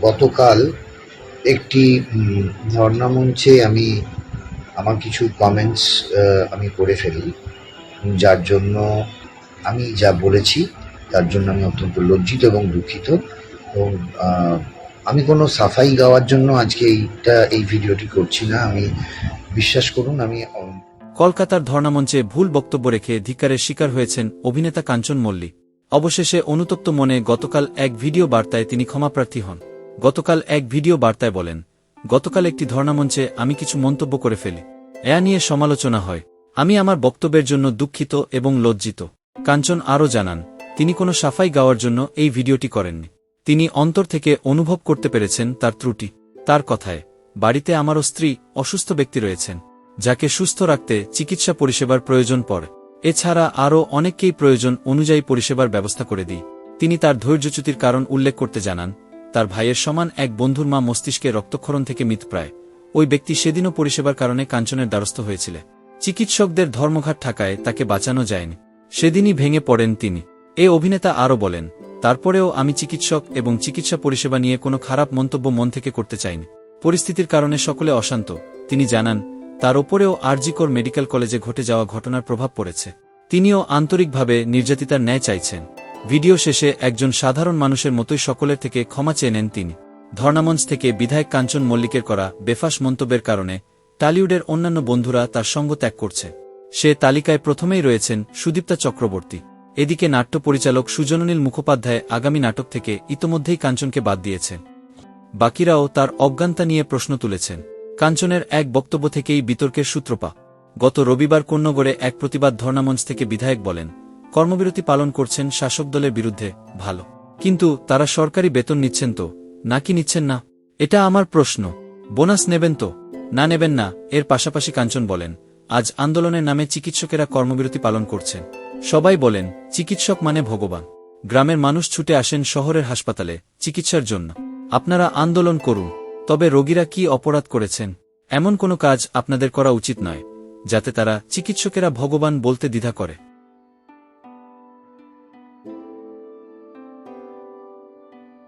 গতকাল একটি ধর্ণা মঞ্চে আমি আমার কিছু কমেন্টস আমি করে ফেলি, যার জন্য আমি যা বলেছি তার জন্য আমি অত্যন্ত লজ্জিত এবং দুঃখিত। এবং আমি কোনো সাফাই গাওয়ার জন্য আজকে এই ভিডিওটি করছি না। আমি বিশ্বাস করুন, আমি কলকাতার ধর্ণামঞ্চে ভুল বক্তব্য রেখে ধিক্কারের শিকার হয়েছেন অভিনেতা কাঞ্চন মল্লিক। অবশেষে অনুতপ্ত মনে গতকাল এক ভিডিও বার্তায় তিনি ক্ষমাপ্রার্থী হন। গতকাল এক ভিডিও বার্তায় বলেন, গতকাল একটি ধর্ণামঞ্চে আমি কিছু মন্তব্য করে ফেলি, এ নিয়ে সমালোচনা হয়। আমি আমার বক্তব্যের জন্য দুঃখিত এবং লজ্জিত। কাঞ্চন আরও জানান, তিনি কোনো সাফাই গাওয়ার জন্য এই ভিডিওটি করেননি। তিনি অন্তর থেকে অনুভব করতে পেরেছেন তার ত্রুটি। তার কথায়, বাড়িতে আমারও স্ত্রী অসুস্থ ব্যক্তি রয়েছেন, যাকে সুস্থ রাখতে চিকিৎসা পরিষেবার প্রয়োজন পড়ে। এছাড়া আরও অনেককেই প্রয়োজন অনুযায়ী পরিষেবার ব্যবস্থা করে দিই। তিনি তার ধৈর্যচ্যুতির কারণ উল্লেখ করতে জানান, তার ভাইয়ের সমান এক বন্ধুর মা মস্তিষ্কে রক্তক্ষরণ থেকে মৃতপ্রায়। ওই ব্যক্তি সেদিনও পরিষেবার কারণে কাঞ্চনের দ্বারস্থ হয়েছিল। চিকিৎসকদের ধর্মঘাট থাকায় তাকে বাঁচানো যায়নি। সেদিনই ভেঙে পড়েন তিনি। এ অভিনেতা আরও বলেন, তারপরেও আমি চিকিৎসক এবং চিকিৎসা পরিষেবা নিয়ে কোনো খারাপ মন্তব্য মন থেকে করতে চাইনি। পরিস্থিতির কারণে সকলে অশান্ত। তিনি জানান, তার ওপরেও আরজিকর মেডিকেল কলেজে ঘটে যাওয়া ঘটনার প্রভাব পড়েছে। তিনিও আন্তরিকভাবে নির্যাতিতার ন্যায় চাইছেন। ভিডিও শেষে একজন সাধারণ মানুষের মতোই সকলের থেকে ক্ষমা চেয়ে নেন তিনি। ধর্ণামঞ্চ থেকে বিধায়ক কাঞ্চন মল্লিকের করা বেফাঁস মন্তব্যের কারণে টলিউডের অন্যান্য বন্ধুরা তার সঙ্গ ত্যাগ করছে। সে তালিকায় প্রথমেই রয়েছেন সুদীপ্তা চক্রবর্তী। এদিকে নাট্য পরিচালক সুজননীল মুখোপাধ্যায় আগামী নাটক থেকে ইতোমধ্যেই কাঞ্চনকে বাদ দিয়েছেন। বাকিরাও তার অজ্ঞানতা নিয়ে প্রশ্ন তুলেছেন। কাঞ্চনের এক বক্তব্য থেকেই বিতর্কের সূত্রপাত। গত রবিবার কোন্নগরে এক প্রতিবাদ ধর্ণামঞ্চ থেকে বিধায়ক বলেন, কর্মবিরতি পালন করছেন শাসক দলের বিরুদ্ধে, ভালো, কিন্তু তারা সরকারি বেতন নিচ্ছেন তো, নাকি নিচ্ছেন না? এটা আমার প্রশ্ন। বোনাস নেবেন তো, না নেবেন না? এর পাশাপাশি কাঞ্চন বলেন, আজ আন্দোলনের নামে চিকিৎসকেরা কর্মবিরতি পালন করছেন। সবাই বলেন, চিকিৎসক মানে ভগবান। গ্রামের মানুষ ছুটে আসেন শহরের হাসপাতালে চিকিৎসার জন্য। আপনারা আন্দোলন করুন, তবে রোগীরা কি অপরাধ করেছেন? এমন কোনো কাজ আপনাদের করা উচিত নয়, যাতে তারা চিকিৎসকেরা ভগবান বলতে দ্বিধা করে।